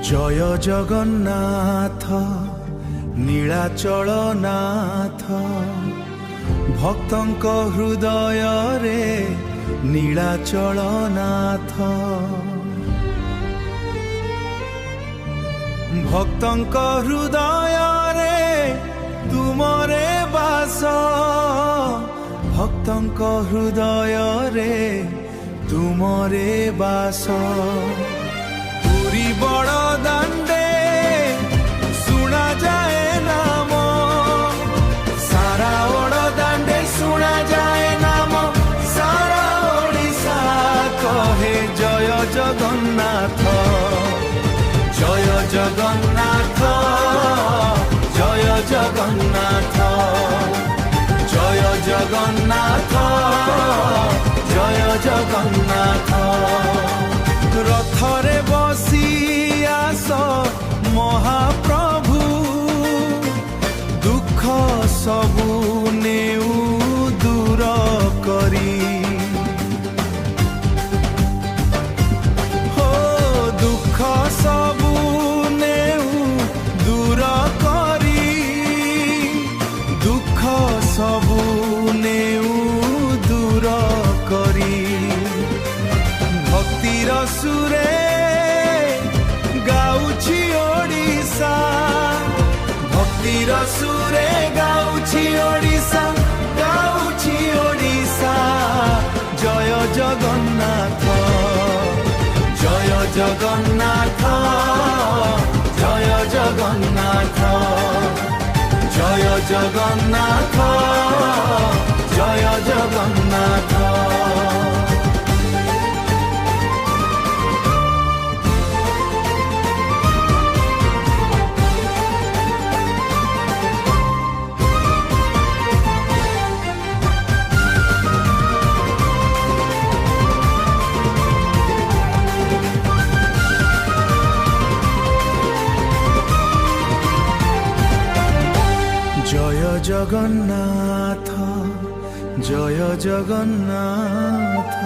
জয় জগন্নাথ নীଳାচଳ নাথ ভক্তଙ୍କ হৃদୟରେ নীଳାচଳ নাଥ ভক্তଙ୍କ হৃদୟରେ ତୁମରେ ବାସ ଭକ୍ତଙ୍କ ହୃଦୟରେ ତୁମରେ ବାସ ପୁରୀ ବଡ଼ ଦାଣ୍ଡେ ଶୁଣା ଯାଏ ନାମ ସାରା ବଡ଼ ଦାଣ୍ଡେ ଶୁଣା ଯାଏ ନାମ ସାରା ଓଡ଼ିଶା କହେ ଜୟ ଜଗନ୍ନାଥ ଜୟ ଜଗନ୍ନାଥ ଜୟ ଜଗନ୍ନାଥ ଜୟ ଜଗନ୍ନାଥ ଜୟ ଜଗନ୍ନାଥ ରଥରେ ବସି ଆସ ମହାପ୍ରଭୁ ଦୁଃଖ ସବୁ ନେଉ ଦୂର କରି ହୋ ଦୁଃଖ ସବୁ ନେଉ ଦୂର କରି ଦୁଃଖ ସବୁ ନେଉ ଦୂର କରି ভক্তির সুরে গাউছি ওড়িশা ভক্তির সুরে গাউছি ওড়িশা গাউছি ওড়িশা জয় জগন্নাথ জয় জগন্নাথ জয় জগন্নাথ জয় জগন্নাথ জয় জগন্নাথ জয় জগন্নাথ জয় জগন্নাথ।